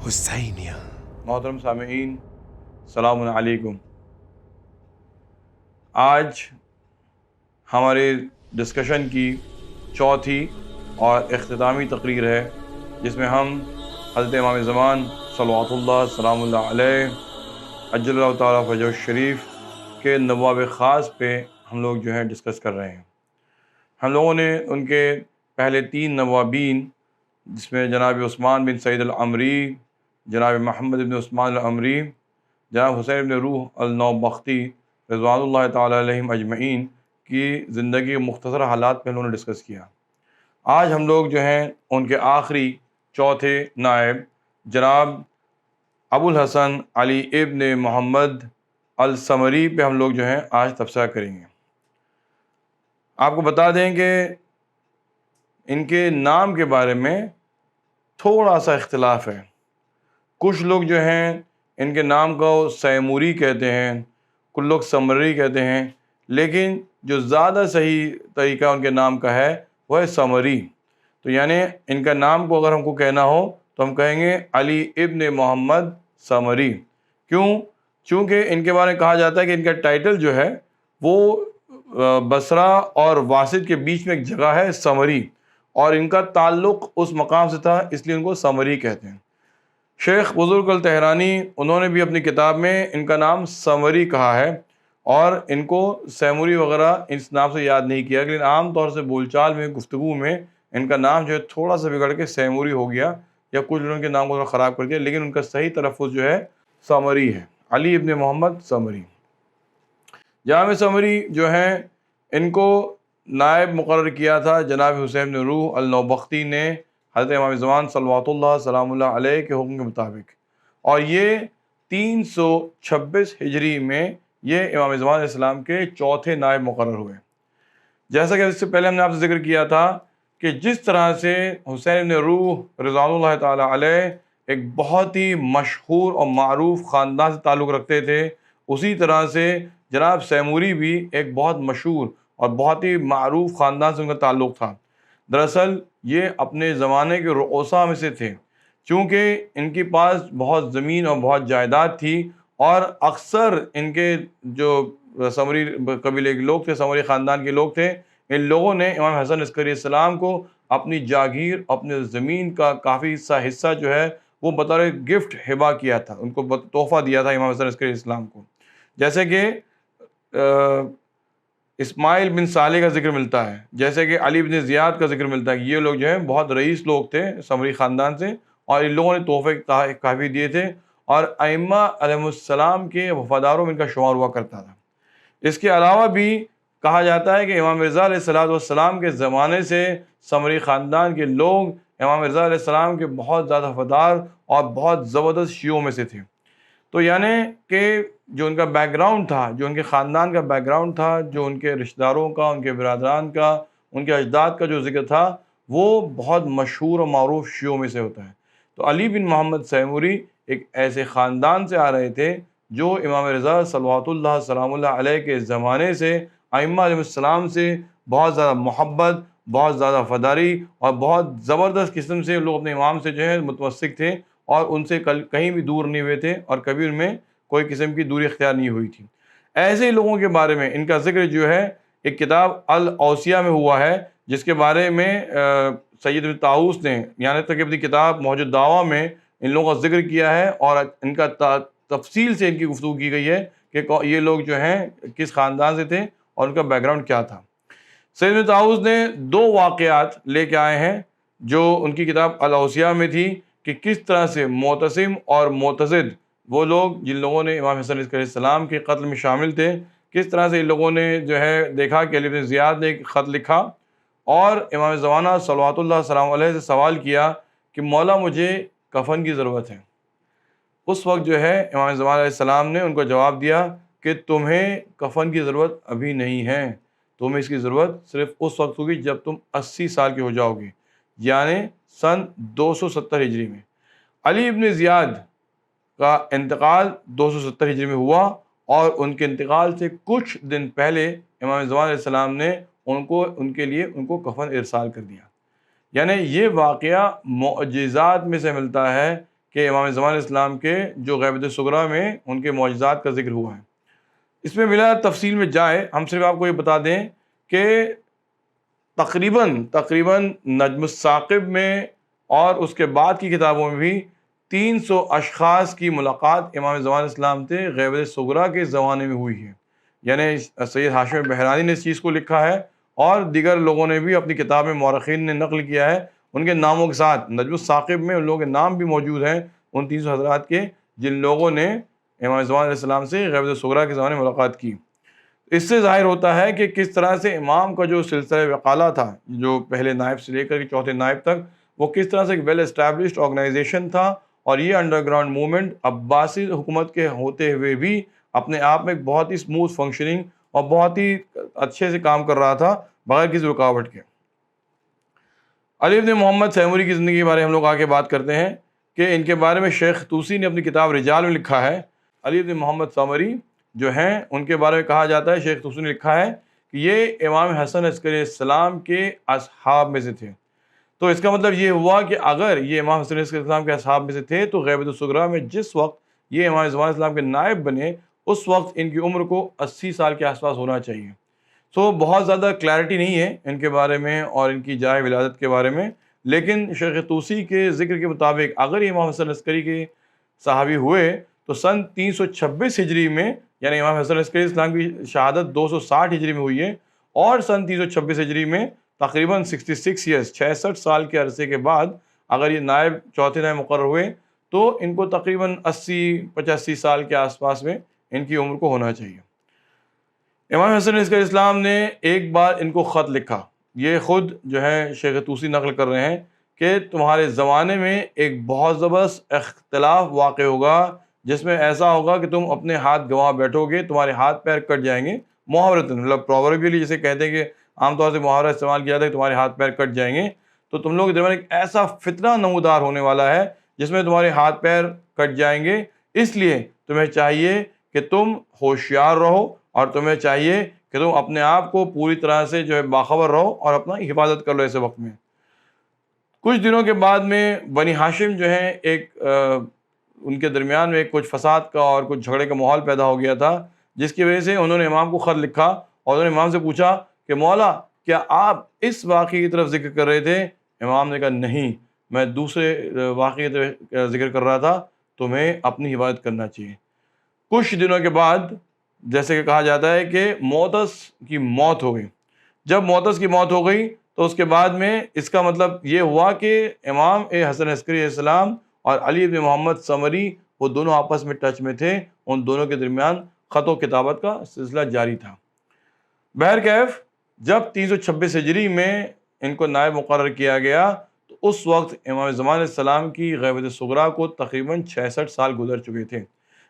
حسینیہ۔ محترم سامعین، السلام علیکم۔ آج ہمارے ڈسکشن کی چوتھی اور اختتامی تقریر ہے، جس میں ہم حضرت امام زمان صلوات اللہ سلام اللہ علیہ اجل اللہ تعالیٰ فجر الشریف کے نواب خاص پہ ہم لوگ ڈسکس کر رہے ہیں۔ ہم لوگوں نے ان کے پہلے 3 نوابین، جس میں جناب عثمان بن سعید العمری، جناب محمد بن عثمان العمری، جناب حسین بن روح النوبختی رضوان اللہ تعالیٰ علیہم اجمعین کی زندگی کے مختصر حالات پہ ہم لوگوں نے ڈسکس کیا۔ آج ہم لوگ ان کے آخری چوتھے نائب جناب ابو الحسن علی ابن محمد الثمری پہ ہم لوگ آج تبصرہ کریں گے۔ آپ کو بتا دیں کہ ان کے نام کے بارے میں تھوڑا سا اختلاف ہے۔ کچھ لوگ ان کے نام کو سیموری کہتے ہیں، کچھ لوگ سمری کہتے ہیں، لیکن جو زیادہ صحیح طریقہ ان کے نام کا ہے وہ ہے سمری۔ تو یعنی ان کا نام کو اگر ہم کو کہنا ہو تو ہم کہیں گے علی ابن محمد سمری۔ کیوں؟ چونکہ ان کے بارے میں کہا جاتا ہے کہ ان کا ٹائٹل جو ہے وہ بصرہ اور واسط کے بیچ میں ایک جگہ ہے سمری، اور ان کا تعلق اس مقام سے تھا، اس لیے ان کو سمری کہتے ہیں۔ شیخ بزرگ التہرانی انہوں نے بھی اپنی کتاب میں ان کا نام سمری کہا ہے، اور ان کو سیموری وغیرہ اس نام سے یاد نہیں کیا، لیکن عام طور سے بول چال میں، گفتگو میں ان کا نام تھوڑا سا بگڑ کے سیموری ہو گیا، یا کچھ لوگوں کے نام کو خراب کر دیا، لیکن ان کا صحیح تلفظ سمری ہے، علی ابن محمد سمری۔ جامع سمری ان کو نائب مقرر کیا تھا جناب حسین بن روح النوبختی نے حضرت امام زمان صلوات اللہ سلام اللہ علیہ کے حکم کے مطابق، اور یہ 326 ہجری میں یہ امام زمان علیہ السلام کے چوتھے نائب مقرر ہوئے۔ جیسا کہ اس سے پہلے ہم نے آپ سے ذکر کیا تھا کہ جس طرح سے حسین بن روح رضوان اللہ تعالیٰ علیہ ایک بہت ہی مشہور اور معروف خاندان سے تعلق رکھتے تھے، اسی طرح سے جناب سیموری بھی ایک بہت مشہور اور بہت ہی معروف خاندان سے ان کا تعلق تھا۔ دراصل یہ اپنے زمانے کے رؤسا میں سے تھے، چونکہ ان کے پاس بہت زمین اور بہت جائیداد تھی، اور اکثر ان کے جو سمری قبیلے کے لوگ تھے، سمری خاندان کے لوگ تھے، ان لوگوں نے امام حسن عسکری السلام کو اپنی جاگیر، اپنے زمین کا کافی حصہ وہ بطور گفٹ ہبہ کیا تھا، ان کو تحفہ دیا تھا امام حسن عسکری السلام کو۔ جیسے کہ اسماعیل بن صالح کا ذکر ملتا ہے، جیسے کہ علی بن زیاد کا ذکر ملتا ہے، یہ لوگ بہت رئیس لوگ تھے سمری خاندان سے، اور ان لوگوں نے تحفے کافی دیے تھے، اور ائمہ علیہ السلام کے وفاداروں میں ان کا شمار ہوا کرتا تھا۔ اس کے علاوہ بھی کہا جاتا ہے کہ امام مرزا علیہ السلام کے زمانے سے سمری خاندان کے لوگ امام مرزا علیہ السلام کے بہت زیادہ وفادار اور بہت زبردست شیعوں میں سے تھے۔ تو یعنی کہ جو ان کا بیک گراؤنڈ تھا، جو ان کے خاندان کا بیک گراؤنڈ تھا، جو ان کے رشتہ داروں کا، ان کے برادران کا، ان کے اجداد کا جو ذکر تھا، وہ بہت مشہور اور معروف شیعوں میں سے ہوتا ہے۔ تو علی بن محمد سیموری ایک ایسے خاندان سے آ رہے تھے جو امام رضا صلوات اللہ سلام اللہ علیہ کے زمانے سے ائمہ علیہ السلام سے بہت زیادہ محبت، بہت زیادہ وفاداری اور بہت زبردست قسم سے لوگ اپنے امام سے متمسک تھے، اور ان سے کہیں بھی دور نہیں ہوئے تھے، اور کبھی ان میں کوئی قسم کی دوری اختیار نہیں ہوئی تھی۔ ایسے ہی لوگوں کے بارے میں ان کا ذکر ایک کتاب الاوصیہ میں ہوا ہے، جس کے بارے میں سید بن طاؤس نے یعنی تک اپنی کتاب موج الدعوہ میں ان لوگوں کا ذکر کیا ہے، اور ان کا تفصیل سے ان کی گفتگو کی گئی ہے کہ یہ لوگ کس خاندان سے تھے اور ان کا بیک گراؤنڈ کیا تھا۔ سید بن طاؤس نے 2 واقعات لے کے آئے ہیں جو ان کی کتاب الاوصیہ میں تھی، کہ کس طرح سے معتصم اور معتضد، وہ لوگ جن لوگوں نے امام حسن علیہ السلام کے قتل میں شامل تھے، کس طرح سے ان لوگوں نے دیکھا کہ علی بن زیاد نے ایک خط لکھا اور امام زمانہ صلوات اللہ سلام علیہ سے سوال کیا کہ مولا مجھے کفن کی ضرورت ہے۔ اس وقت امام زمانہ علیہ السلام نے ان کو جواب دیا کہ تمہیں کفن کی ضرورت ابھی نہیں ہے، تمہیں اس کی ضرورت صرف اس وقت ہوگی جب تم 80 سال کے ہو جاؤ گے، یعنی سن 270 ہجری میں۔ علی ابن زیاد کا انتقال 270 ہجری میں ہوا، اور ان کے انتقال سے کچھ دن پہلے امام زمان علیہ السلام نے ان کے لیے کفن ارسال کر دیا۔ یعنی یہ واقعہ معجزات میں سے ملتا ہے کہ امام زمان علیہ السلام کے جو غیبت صغریٰ میں ان کے معجزات کا ذکر ہوا ہے۔ اس میں بلا تفصیل میں جائے، ہم صرف آپ کو یہ بتا دیں کہ تقریباً نجم الثاقب میں اور اس کے بعد کی کتابوں میں بھی 300 اشخاص کی ملاقات امام زمان علیہ السلام سے غیبت صغریٰ کے زمانے میں ہوئی ہے۔ یعنی سید ہاشم بہرانی نے اس چیز کو لکھا ہے اور دیگر لوگوں نے بھی اپنی کتاب میں مورخین نے نقل کیا ہے، ان کے ناموں کے ساتھ نجم الثاقب میں ان لوگوں کے نام بھی موجود ہیں، ان 300 حضرات کے جن لوگوں نے امام زمان علیہ السلام سے غیبت صغریٰ کے زمانے میں ملاقات کی۔ اس سے ظاہر ہوتا ہے کہ کس طرح سے امام کا جو سلسلہ وقالہ تھا، جو پہلے نائب سے لے کر کے چوتھے نائب تک، وہ کس طرح سے ایک ویل اسٹیبلشڈ آرگنائزیشن تھا، اور یہ انڈر گراؤنڈ موومنٹ عباسی حکومت کے ہوتے ہوئے بھی اپنے آپ میں ایک بہت ہی اسموتھ فنکشننگ اور بہت ہی اچھے سے کام کر رہا تھا بغیر کسی رکاوٹ کے۔ علی ابن محمد سیموری کی زندگی کے بارے میں ہم لوگ آگے بات کرتے ہیں کہ ان کے بارے میں شیخ طوسی نے اپنی کتاب رجال میں لکھا ہے۔ علی ابن محمد سیموری جو ہیں ان کے بارے میں کہا جاتا ہے، شیخ طوسی نے لکھا ہے کہ یہ امام حسن عسکری علیہ السلام کے اصحاب میں سے تھے۔ تو اس کا مطلب یہ ہوا کہ اگر یہ امام حسن عسکری علیہ السلام کے اصحاب میں سے تھے تو غیبت الصغریٰ میں جس وقت یہ امام زمان علیہ السلام کے نائب بنے اس وقت ان کی عمر کو 80 سال کے آس پاس ہونا چاہیے۔ بہت زیادہ کلیئرٹی نہیں ہے ان کے بارے میں اور ان کی جائے ولادت کے بارے میں، لیکن شیخ طوسی کے ذکر کے مطابق اگر یہ امام حسن عسکری کے صحابی ہوئے تو سن 326 ہجری میں، یعنی امام حسن عسکری اسلام کی شہادت 260 ہجری میں ہوئی ہے، اور سن 326 ہجری میں تقریباً 66 ایئرس 66 سال کے عرصے کے بعد اگر یہ نائب چوتھے نائب مقرر ہوئے تو ان کو تقریباً 80-85 سال کے آس پاس میں ان کی عمر کو ہونا چاہیے۔ امام حسن عسکری علیہ السلام نے ایک بار ان کو خط لکھا، یہ خود جو ہے شیخ طوسی نقل کر رہے ہیں کہ تمہارے زمانے میں ایک بہت زبردست اختلاف واقع ہوگا جس میں ایسا ہوگا کہ تم اپنے ہاتھ گنوا بیٹھو گے، تمہارے ہاتھ پیر کٹ جائیں گے، محاورتاً مطلب پرووربلی جسے کہتے ہیں کہ عام طور سے محاورہ استعمال کیا جاتا ہے کہ تمہارے ہاتھ پیر کٹ جائیں گے، تو تم لوگ کے درمیان ایک ایسا فتنہ نمودار ہونے والا ہے جس میں تمہارے ہاتھ پیر کٹ جائیں گے۔ اس لیے تمہیں چاہیے کہ تم ہوشیار رہو اور تمہیں چاہیے کہ تم اپنے آپ کو پوری طرح سے جو ہے باخبر رہو اور اپنا حفاظت کر لو ایسے وقت میں۔ کچھ دنوں کے بعد میں بنی ہاشم جو ہے ان کے درمیان میں کچھ فساد کا اور کچھ جھگڑے کا ماحول پیدا ہو گیا تھا، جس کی وجہ سے انہوں نے امام کو خط لکھا اور انہوں نے امام سے پوچھا کہ مولا کیا آپ اس واقعے کی طرف ذکر کر رہے تھے؟ امام نے کہا نہیں، میں دوسرے واقعے کی طرف ذکر کر رہا تھا، تمہیں اپنی حفاظت کرنا چاہیے۔ کچھ دنوں کے بعد جیسے کہ کہا جاتا ہے کہ معتز کی موت ہو گئی۔ جب معتز کی موت ہو گئی تو اس کے بعد میں اس کا مطلب یہ ہوا کہ امام حسن عسکری علیہ السلام اور علی ابن محمد سیموری وہ دونوں آپس میں ٹچ میں تھے، ان دونوں کے درمیان خط و کتابت کا سلسلہ جاری تھا۔ بہرکیف جب 326 ہجری میں ان کو نائب مقرر کیا گیا تو اس وقت امام زمان علیہ السلام کی غیبت صغریٰ کو تقریباً 66 سال گزر چکے تھے۔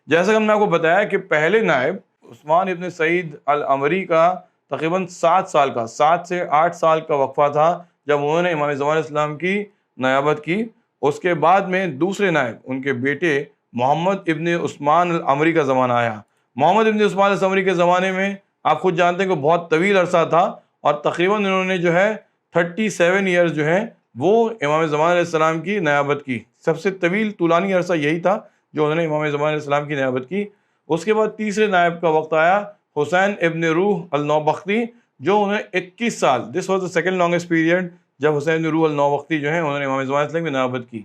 جیسا کہ ہم نے آپ کو بتایا کہ پہلے نائب عثمان ابن سعید العمری کا تقریباً 7 سے 8 سال کا وقفہ تھا جب انہوں نے امام زمان علیہ السلام کی نیابت کی۔ اس کے بعد میں دوسرے نائب ان کے بیٹے محمد ابن عثمان العمری کا زمانہ آیا۔ محمد ابن عثمان العمری کے زمانے میں آپ خود جانتے ہیں کہ بہت طویل عرصہ تھا اور تقریباً انہوں نے جو ہے 37 ایئرز جو ہیں وہ امام زمان علیہ السلام کی نیابت کی۔ سب سے طولانی عرصہ یہی تھا جو انہوں نے امام زمان علیہ السلام کی نیابت کی۔ اس کے بعد تیسرے نائب کا وقت آیا، حسین ابن روح النوبختی، جو انہیں 21 سال، this was the second longest period, جب حسین ابن روح النوبختی جو ہیں انہوں نے امام زمان علیہ السلام کی نیابت کی۔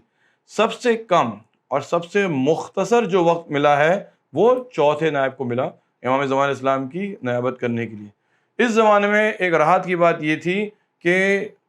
سب سے کم اور سب سے مختصر جو وقت ملا ہے وہ چوتھے نائب کو ملا امام زمان علیہ السلام کی نیابت کرنے کے لیے۔ اس زمانے میں ایک راحت کی بات یہ تھی کہ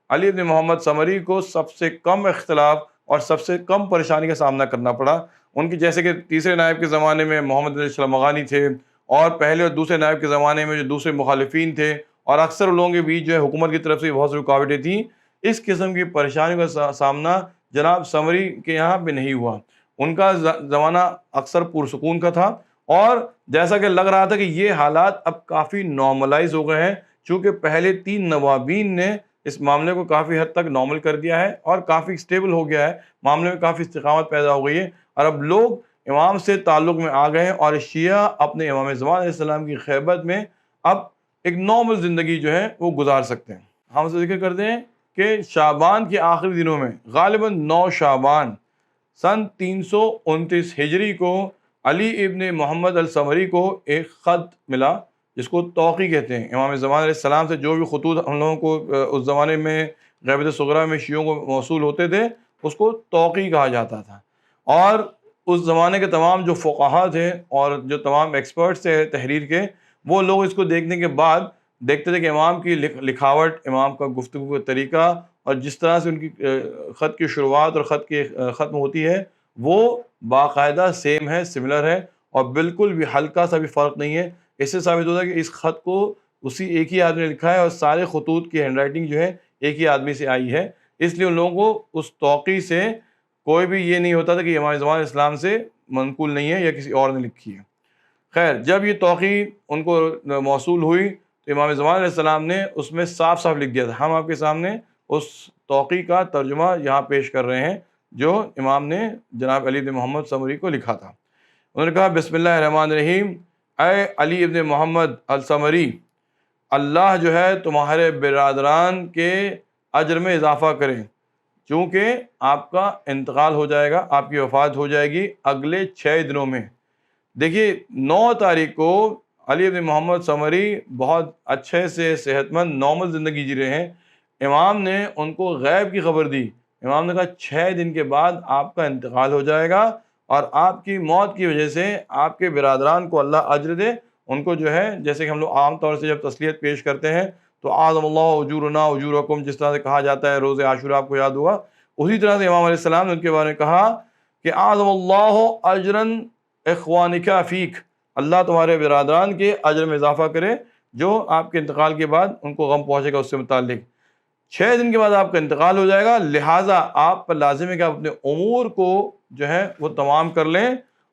علی بن محمد سیموری کو سب سے کم اختلاف اور سب سے کم پریشانی کا سامنا کرنا پڑا۔ ان کی جیسے کہ تیسرے نائب کے زمانے میں محمد علی شلمغانی تھے، اور پہلے اور دوسرے نائب کے زمانے میں جو دوسرے مخالفین تھے، اور اکثر لوگوں کے بیچ جو ہے حکومت کی طرف سے بہت سی رکاوٹیں تھیں۔ اس قسم کی پریشانیوں کا سامنا جناب سیموری کے یہاں پہ نہیں ہوا۔ ان کا زمانہ اکثر پرسکون کا تھا، اور جیسا کہ لگ رہا تھا کہ یہ حالات اب کافی نارملائز ہو گئے ہیں، چونکہ پہلے 3 نوابین نے اس معاملے کو کافی حد تک نارمل کر دیا ہے اور کافی اسٹیبل ہو گیا ہے، معاملے میں کافی استقامت پیدا ہو گئی ہے، اور اب لوگ امام سے تعلق میں آ گئے ہیں، اور شیعہ اپنے امام زمان علیہ السلام کی خیبت میں اب ایک نارمل زندگی جو ہے وہ گزار سکتے ہیں۔ ہم سے ذکر کرتے ہیں کہ شعبان کے آخری دنوں میں غالباً 9 شعبان سن 329 ہجری کو علی ابن محمد السمری کو ایک خط ملا جس کو توقی کہتے ہیں۔ امام زمان علیہ السلام سے جو بھی خطوط ہم لوگوں کو اس زمانے میں غیبت صغریٰ میں شیعوں کو موصول ہوتے تھے اس کو توقی کہا جاتا تھا، اور اس زمانے کے تمام جو فقہا تھے اور جو تمام ایکسپرٹس تھے تحریر کے، وہ لوگ اس کو دیکھنے کے بعد دیکھتے تھے کہ امام کی لکھاوٹ، امام کا گفتگو کا طریقہ، اور جس طرح سے ان کی خط کی شروعات اور خط کی ختم ہوتی ہے وہ باقاعدہ سیم ہے، سملر ہے، اور بالکل بھی ہلکا سا بھی فرق نہیں ہے۔ اس سے ثابت ہوتا ہے کہ اس خط کو اسی ایک ہی آدمی نے لکھا ہے، اور سارے خطوط کی ہینڈ رائٹنگ جو ہے ایک ہی آدمی سے آئی ہے۔ اس لیے ان لوگوں کو اس توقی سے کوئی بھی یہ نہیں ہوتا تھا کہ امام زمان اسلام سے منقول نہیں ہے یا کسی اور نے لکھی ہے۔ خیر، جب یہ توقی ان کو موصول ہوئی تو امام زمان علیہ السلام نے اس میں صاف صاف لکھ دیا تھا۔ ہم آپ کے سامنے اس توقی کا ترجمہ یہاں پیش کر رہے ہیں جو امام نے جناب علی بن محمد سمری کو لکھا تھا۔ انہوں نے کہا، بسم اللہ الرحمن الرحیم، اے علی ابن محمد السمری، اللہ جو ہے تمہارے برادران کے اجر میں اضافہ کرے، چونکہ آپ کا انتقال ہو جائے گا، آپ کی وفات ہو جائے گی اگلے 6 دنوں میں۔ دیکھیے 9 تاریخ کو علی ابن محمد سمری بہت اچھے سے صحت مند نارمل زندگی جی رہے ہیں، امام نے ان کو غیب کی خبر دی۔ امام نے کہا 6 دن کے بعد آپ کا انتقال ہو جائے گا، اور آپ کی موت کی وجہ سے آپ کے برادران کو اللہ اجر دے، ان کو جو ہے جیسے کہ ہم لوگ عام طور سے جب تسلیت پیش کرتے ہیں تو اعظم اللہ اجورنا اجورکم، جس طرح سے کہا جاتا ہے روز عاشورہ، آپ کو یاد ہوگا، اسی طرح سے امام علیہ السلام نے ان کے بارے میں کہا کہ اعظم اللہ اجرن اخوانک فیک، اللہ تمہارے برادران کے اجر میں اضافہ کرے جو آپ کے انتقال کے بعد ان کو غم پہنچے گا اس سے متعلق۔ 6 دن کے بعد آپ کا انتقال ہو جائے گا، لہٰذا آپ پر لازم ہے کہ آپ اپنے امور کو جو ہے وہ تمام کر لیں،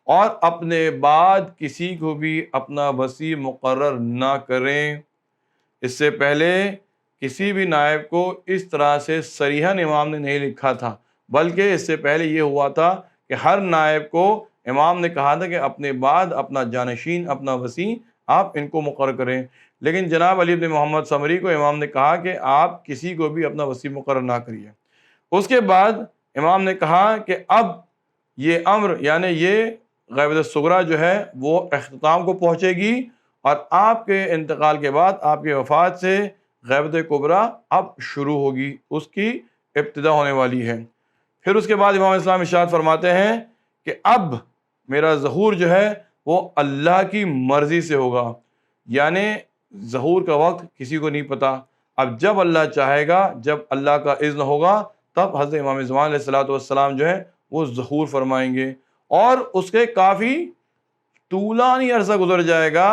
اور اپنے بعد کسی کو بھی اپنا وصی مقرر نہ کریں۔ اس سے پہلے کسی بھی نائب کو اس طرح سے صریحاً امام نے نہیں لکھا تھا، بلکہ اس سے پہلے یہ ہوا تھا کہ ہر نائب کو امام نے کہا تھا کہ اپنے بعد اپنا جانشین، اپنا وصی آپ ان کو مقرر کریں، لیکن جناب علی بن محمد سمری کو امام نے کہا کہ آپ کسی کو بھی اپنا وصی مقرر نہ کریے۔ اس کے بعد امام نے کہا کہ اب یہ امر یعنی یہ غیبت صغریٰ جو ہے وہ اختتام کو پہنچے گی، اور آپ کے انتقال کے بعد آپ کی وفات سے غیبت کبریٰ اب شروع ہوگی، اس کی ابتدا ہونے والی ہے۔ پھر اس کے بعد امام اسلام ارشاد فرماتے ہیں کہ اب میرا ظہور جو ہے وہ اللہ کی مرضی سے ہوگا، یعنی ظہور کا وقت کسی کو نہیں پتا، اب جب اللہ چاہے گا، جب اللہ کا اذن ہوگا، تب حضرت امام زمان علیہ السلام جو ہے وہ ظہور فرمائیں گے، اور اس کے کافی طولانی عرصہ گزر جائے گا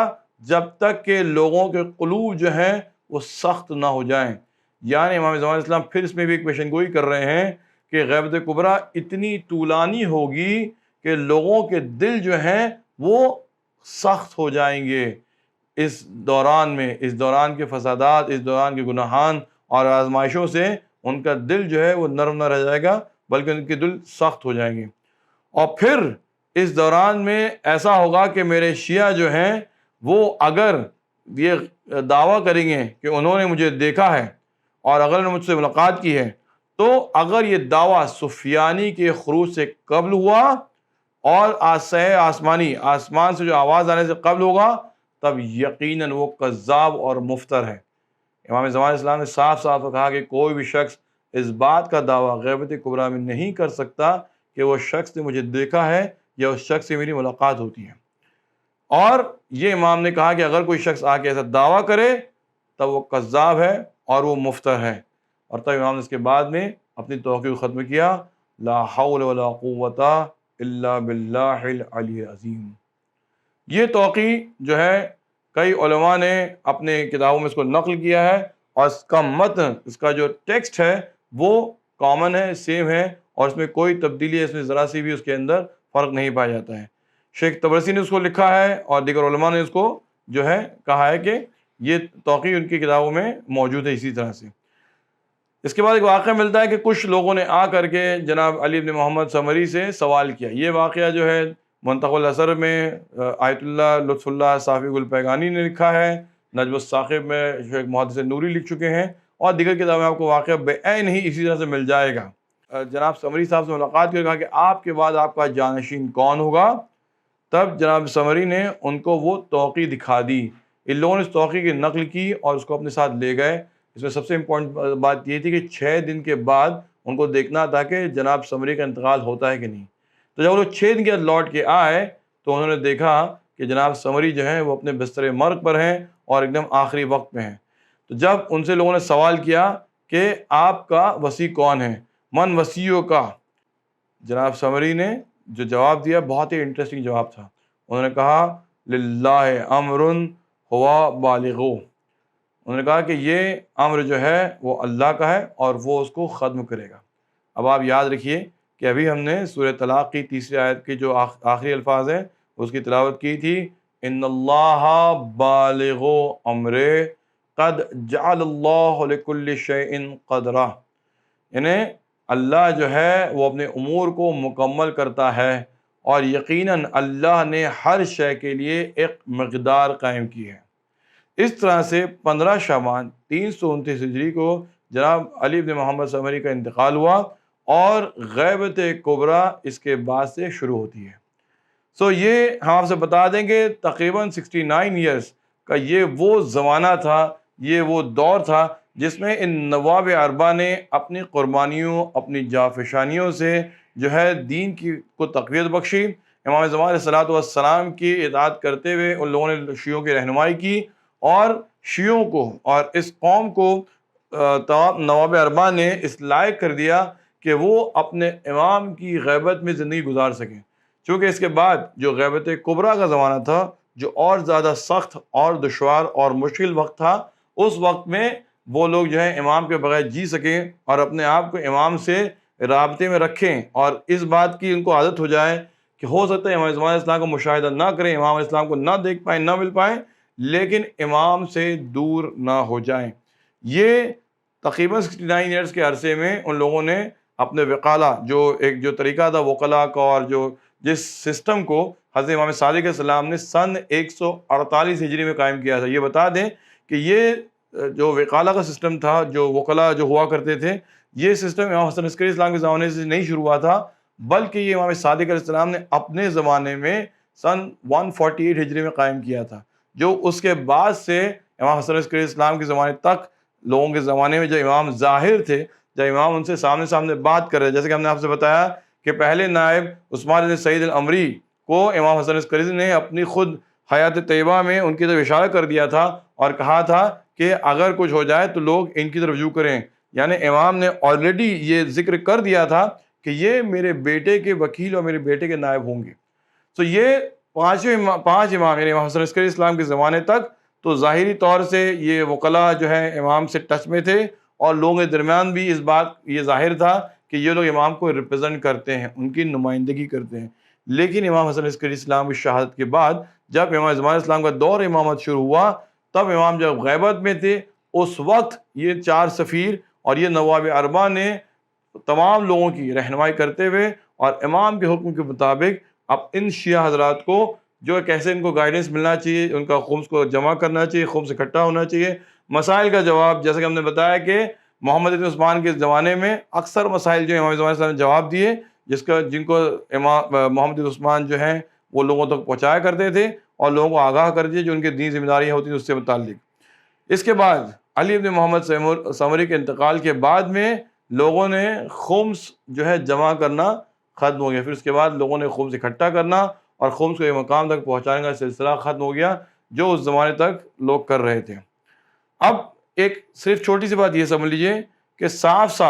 جب تک کہ لوگوں کے قلوب جو ہیں وہ سخت نہ ہو جائیں۔ یعنی امام زمان علیہ السلام پھر اس میں بھی ایک پیشن گوئی کر رہے ہیں کہ غیبت کبریٰ اتنی طولانی ہوگی کہ لوگوں کے دل جو ہیں وہ سخت ہو جائیں گے اس دوران میں، اس دوران کے فسادات، اس دوران کے گناہان اور آزمائشوں سے ان کا دل جو ہے وہ نرم نہ رہ جائے گا، بلکہ ان کے دل سخت ہو جائیں گے۔ اور پھر اس دوران میں ایسا ہوگا کہ میرے شیعہ جو ہیں وہ اگر یہ دعویٰ کریں گے کہ انہوں نے مجھے دیکھا ہے اور اگر انہوں نے مجھ سے ملاقات کی ہے، تو اگر یہ دعویٰ سفیانی کے خروج سے قبل ہوا اور آسمان سے جو آواز آنے سے قبل ہوگا، تب یقیناً وہ کذاب اور مفتر ہے۔ امام زمان اسلام نے صاف صاف کہا کہ کوئی بھی شخص اس بات کا دعویٰ غیبت کبریٰ میں نہیں کر سکتا کہ وہ شخص نے مجھے دیکھا ہے یا اس شخص سے میری ملاقات ہوتی ہے۔ اور یہ امام نے کہا کہ اگر کوئی شخص آ کے ایسا دعویٰ کرے تب وہ کذاب ہے اور وہ مفتر ہے، اور تب امام نے اس کے بعد میں اپنی توقی کو ختم کیا، لا حول ولا قوت الا باللہ العلی العظیم۔ یہ توقی جو ہے کئی علماء نے اپنے کتابوں میں اس کو نقل کیا ہے، اور اس کا متن، اس کا جو ٹیکسٹ ہے وہ کامن ہے، سیم ہے، اور اس میں کوئی تبدیلی ہے، اس میں ذرا سی بھی اس کے اندر فرق نہیں پایا جاتا ہے۔ شیخ طبرسی نے اس کو لکھا ہے اور دیگر علماء نے اس کو جو ہے کہا ہے کہ یہ توقی ان کی کتابوں میں موجود ہے اسی طرح سے۔ اس کے بعد ایک واقعہ ملتا ہے کہ کچھ لوگوں نے آ کر کے جناب علی بن محمد سمری سے سوال کیا۔ یہ واقعہ جو ہے منتخب الاثر میں آیت اللہ لطف اللہ صافی گل پیگانی نے لکھا ہے، نجم الثاقب میں جو ایک محدث نوری لکھ چکے ہیں، اور دیگر کتابوں میں آپ کو واقعہ بعین ہی اسی طرح سے مل جائے گا۔ جناب سمری صاحب سے ملاقات کی اور کہا کہ آپ کے بعد آپ کا جانشین کون ہوگا، تب جناب سمری نے ان کو وہ توقع دکھا دی. ان لوگوں نے اس توقع کی نقل کی اور اس کو اپنے ساتھ لے گئے. اس میں سب سے امپورٹنٹ بات یہ تھی کہ 6 دن کے بعد ان کو دیکھنا تھا کہ جناب سمری کا انتقال ہوتا ہے کہ نہیں. تو جب وہ لوگ 6 دن کے بعد لوٹ کے آئے تو انہوں نے دیکھا کہ جناب سمری جو ہیں وہ اپنے بستر مرگ پر ہیں اور ایک دم آخری وقت میں ہیں. تو جب ان سے لوگوں نے سوال کیا کہ آپ کا وصی کون ہے، من وصیوں کا، جناب سمری نے جو جواب دیا بہت ہی انٹرسٹنگ جواب تھا. انہوں نے کہا للہ امر ہوا بالغو. انہوں نے کہا کہ یہ امر جو ہے وہ اللہ کا ہے اور وہ اس کو ختم کرے گا. اب آپ یاد رکھیے کہ ابھی ہم نے سورہ طلاق کی تیسری آیت کی جو آخری الفاظ ہیں اس کی تلاوت کی تھی، ان اللہ بالغ امر قد جعل اللہ لکل شیء قدرہ. یعنی اللہ جو ہے وہ اپنے امور کو مکمل کرتا ہے اور یقیناً اللہ نے ہر شے کے لیے ایک مقدار قائم کی ہے. اس طرح سے 15 شعبان 329 ہجری کو جناب علی بن محمد سمری کا انتقال ہوا اور غیبت کبریٰ اس کے بعد سے شروع ہوتی ہے. یہ ہم آپ سے بتا دیں گے تقریباً 69 ایئرس کا یہ وہ زمانہ تھا، یہ وہ دور تھا جس میں ان نواب اربعہ نے اپنی قربانیوں، اپنی جانفشانیوں سے جو ہے دین کو تقویت بخشی. امام زمان علیہ الصلوۃ والسلام کی اطاعت کرتے ہوئے ان لوگوں نے شیعوں کی رہنمائی کی اور شیعوں کو اور اس قوم کو نواب اربعہ نے اس لائق کر دیا کہ وہ اپنے امام کی غیبت میں زندگی گزار سکیں. چونکہ اس کے بعد جو غیبت کبریٰ کا زمانہ تھا، جو اور زیادہ سخت اور دشوار اور مشکل وقت تھا، اس وقت میں وہ لوگ جو ہے امام کے بغیر جی سکیں اور اپنے آپ کو امام سے رابطے میں رکھیں اور اس بات کی ان کو عادت ہو جائے کہ ہو سکتا ہے امام زمان اسلام کو مشاہدہ نہ کریں، امام اسلام کو نہ دیکھ پائیں، نہ مل پائیں، لیکن امام سے دور نہ ہو جائیں. یہ تقریباً 69 ایئرس کے عرصے میں ان لوگوں نے اپنے وکالہ جو طریقہ تھا وکلا کا اور جس سسٹم کو حضرت امام صادق علیہ السلام نے سن 148 ہجری میں قائم کیا تھا. یہ بتا دیں کہ یہ جو وکالہ کا سسٹم تھا، جو وکلا جو ہوا کرتے تھے، یہ سسٹم امام حسن عسکری اسلام کے زمانے سے نہیں شروع ہوا تھا، بلکہ یہ امام صادق علیہ السلام نے اپنے زمانے میں سن 148 ہجری میں قائم کیا تھا. جو اس کے بعد سے امام حسن عسکری اسلام کے زمانے تک لوگوں کے زمانے میں جب امام ظاہر تھے، جب امام ان سے سامنے بات کر رہے، جیسے کہ ہم نے آپ سے بتایا کہ پہلے نائب عثمان بن سعید العمری کو امام حسن عسکری نے اپنی خود حیات طیبہ میں ان کی طرف اشارہ کر دیا تھا اور کہا تھا کہ اگر کچھ ہو جائے تو لوگ ان کی طرف رجوع کریں. یعنی امام نے آلریڈی یہ ذکر کر دیا تھا کہ یہ میرے بیٹے کے وکیل اور میرے بیٹے کے نائب ہوں گے. یہ 5 امام یعنی امام حسن عسکری اسلام کے زمانے تک تو ظاہری طور سے یہ وکلا جو ہے امام سے ٹچ میں تھے اور لوگوں کے درمیان بھی اس بات یہ ظاہر تھا کہ یہ لوگ امام کو ریپرزینٹ کرتے ہیں، ان کی نمائندگی کرتے ہیں. لیکن امام حسن عسکری اسلام کی شہادت کے بعد جب امام زمان اسلام کا دور امامت شروع ہوا، تب امام جب غیبت میں تھے، اس وقت یہ 4 سفیر اور یہ نواب اربعہ نے تمام لوگوں کی رہنمائی کرتے ہوئے اور امام کے حکم کے مطابق اب ان شیعہ حضرات کو جو کیسے ان کو گائیڈنس ملنا چاہیے، ان کا خمس کو جمع کرنا چاہیے، خمس اکٹھا ہونا چاہیے، مسائل کا جواب، جیسے کہ ہم نے بتایا کہ محمد بن عثمان کے زمانے میں اکثر مسائل جو امام زمان نے جواب دیے، جن کو امام محمد بن عثمان جو ہیں وہ لوگوں تک پہنچایا کرتے تھے اور لوگوں کو آگاہ کر دیے جو ان کے دینی ذمہ داریاں ہوتی ہیں اس سے متعلق. اس کے بعد علی بن محمد سمری کے انتقال کے بعد میں لوگوں نے خمس جو ہے جمع کرنا ختم ہو گیا. پھر اس کے بعد لوگوں نے خمس اکٹھا کرنا اور خمس کو ایک مقام تک پہنچانے کا سلسلہ ختم ہو گیا جو اس زمانے تک لوگ کر رہے تھے. اب ایک صرف چھوٹی سی بات یہ سمجھ لیجئے کہ صاف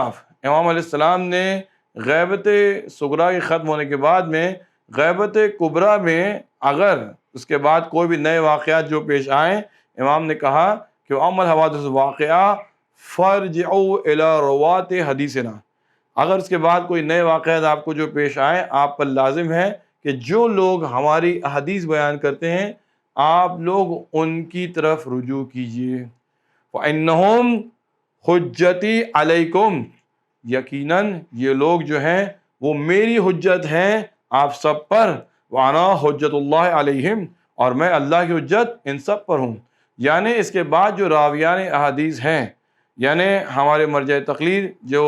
امام علیہ السلام نے غیبت صغریٰ کے ختم ہونے کے بعد میں غیبت کبریٰ میں اگر اس کے بعد کوئی بھی نئے واقعات جو پیش آئیں، امام نے کہا کہ اما الحوادث واقعہ فرجعوا الی روات حدیثنا. اگر اس کے بعد کوئی نئے واقعات آپ کو جو پیش آئیں، آپ پر لازم ہے کہ جو لوگ ہماری احادیث بیان کرتے ہیں آپ لوگ ان کی طرف رجوع کیجیے. فإنہم حجتی علیکم، یقیناً یہ لوگ جو ہیں وہ میری حجت ہیں آپ سب پر. وانا حجت اللہ علیہم، اور میں اللہ کی حجت ان سب پر ہوں. یعنی اس کے بعد جو راویان احادیث ہیں، یعنی ہمارے مرجع تقلید جو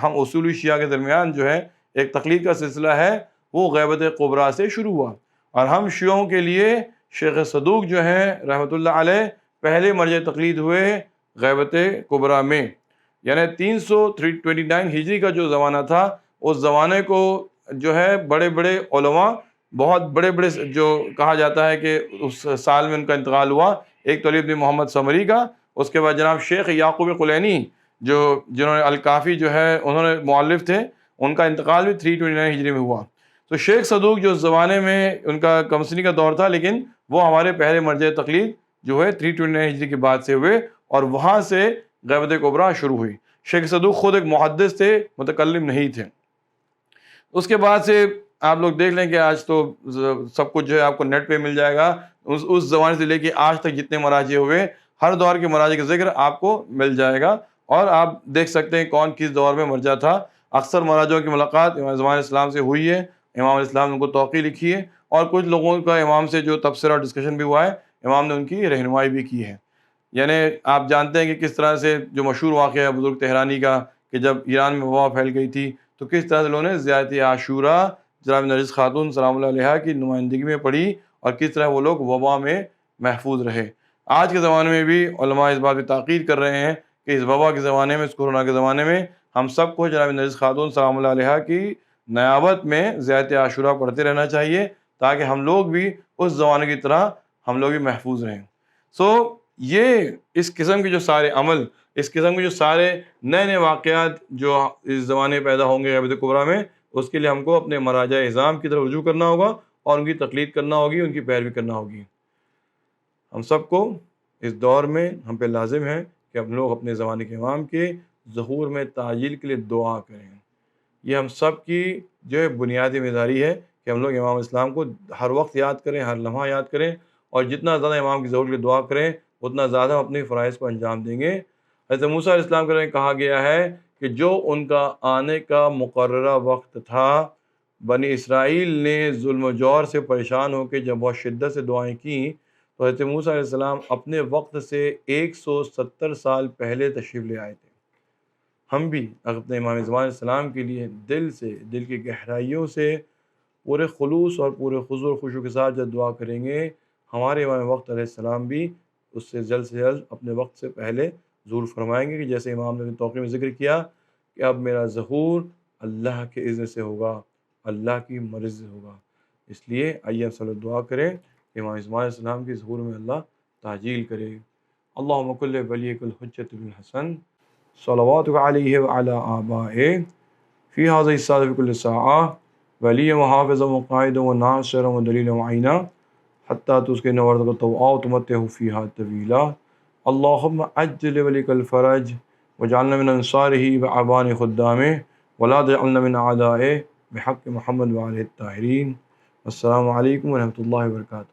ہم اصولی شیعہ کے درمیان جو ہے ایک تقلید کا سلسلہ ہے وہ غیبت کبریٰ سے شروع ہوا، اور ہم شیعوں کے لیے شیخ صدوق جو ہیں رحمۃ اللہ علیہ پہلے مرجع تقلید ہوئے غیبت کبریٰ میں، یعنی 329 ہجری کا جو زمانہ تھا اس زمانے کو جو ہے بڑے بڑے علماء، بہت بڑے بڑے جو کہا جاتا ہے کہ اس سال میں ان کا انتقال ہوا، ایک تو علی بن محمد ثمری کا، اس کے بعد جناب شیخ یعقوب قلینی جنہوں نے الکافی جو ہے انہوں نے مؤلف تھے، ان کا انتقال بھی 329 ہجری میں ہوا۔ تو شیخ صدوق جو اس زمانے میں ان کا کمسنی کا دور تھا، لیکن وہ ہمارے پہلے مرجع تقلید جو ہے 329 ہجری کے بعد سے ہوئے، اور وہاں سے غیبت کبریٰ شروع ہوئی۔ شیخ صدوق خود ایک محدث تھے، متکلم نہیں تھے۔ اس کے بعد سے آپ لوگ دیکھ لیں کہ آج تو سب کچھ جو ہے آپ کو نیٹ پہ مل جائے گا، اس زمانے سے لے کے آج تک جتنے مراجع ہوئے ہر دور کے مراجع کا ذکر آپ کو مل جائے گا، اور آپ دیکھ سکتے ہیں کون کس دور میں مرجع تھا۔ اکثر مراجعوں کی ملاقات امام زمان اسلام سے ہوئی ہے، امام علیہ السلام نے ان کو توقیع لکھی ہے، اور کچھ لوگوں کا امام سے جو تبصرہ اور ڈسکشن بھی ہوا ہے، امام نے ان کی رہنمائی بھی کی ہے۔ یعنی آپ جانتے ہیں کہ کس طرح سے جو مشہور واقعہ ہے بزرگ تہرانی کا، کہ جب ایران میں وبا پھیل گئی تھی تو کس طرح سے لوگوں نے زیارت عاشوراء جناب نرگس خاتون سلام اللہ علیہا کی نمائندگی میں پڑھی، اور کس طرح وہ لوگ وبا میں محفوظ رہے۔ آج کے زمانے میں بھی علماء اس بات پہ تاکید کر رہے ہیں کہ اس وبا کے زمانے میں، اس کورونا کے زمانے میں، ہم سب کو جناب نرگس خاتون سلام اللہ علیہا کی نیابت میں زیارت عاشوراء پڑھتے رہنا چاہیے، تاکہ ہم لوگ بھی اس زمانے کی طرح ہم لوگ بھی محفوظ رہیں۔ یہ اس قسم کے جو سارے عمل، اس قسم کے جو سارے نئے نئے واقعات جو اس زمانے پیدا ہوں گے غیبت کبریٰ میں، اس کے لیے ہم کو اپنے مراجع اعظام کی طرف رجوع کرنا ہوگا، اور ان کی تقلید کرنا ہوگی، ان کی پیروی کرنا ہوگی۔ ہم سب کو اس دور میں ہم پہ لازم ہے کہ ہم لوگ اپنے زمانے کے امام کے ظہور میں تعجیل کے لیے دعا کریں۔ یہ ہم سب کی جو ہے بنیادی ذمہ داری ہے کہ ہم لوگ امام اسلام کو ہر وقت یاد کریں، ہر لمحہ یاد کریں، اور جتنا زیادہ امام کی ظہور کے لیے دعا کریں اتنا زیادہ ہم اپنے فرائض کو انجام دیں گے۔ حضرت موسیٰ علیہ السلام کے بارے میں کہا گیا ہے کہ جو ان کا آنے کا مقررہ وقت تھا، بنی اسرائیل نے ظلم و جور سے پریشان ہو کے جب بہت شدت سے دعائیں کیں تو حضرت موسیٰ علیہ السلام اپنے وقت سے 170 سال پہلے تشریف لے آئے تھے۔ ہم بھی اپنے امام زمان علیہ السلام کے لیے دل سے، دل کی گہرائیوں سے پورے خلوص اور پورے خضوع و خشوع کے ساتھ جب دعا کریں گے، ہمارے امام وقت علیہ السلام بھی اس سے جلد اپنے وقت سے پہلے ظہور فرمائیں گے، کہ جیسے امام نے توقیع میں ذکر کیا کہ اب میرا ظہور اللہ کے اذن سے ہوگا، اللہ کی مرضی سے ہوگا۔ اس لیے آئیے ہم سب دعا کریں کہ امام زمان علیہ السلام کے ظہور میں اللہ تعجیل کرے۔ اللہم کل ولیک الحجۃ بن حسن صلواتک علیہ وعلی آبائہ فی ھذہ الساعۃ فی کل ساعۃ ولی و حافظ و قائد و ناصر و دلیل و عینہ حتیٰ تسکن وردک طوعا تمتع فیہا طویلا۔ اللہم عجل ولیک الفرج وجعلنا من انصارہ وعوان خدامہ ولا تجعلنا من اعدائہ بحق محمد وآلہ الطاہرین۔ السلام علیکم ورحمۃ اللہ وبرکاتہ۔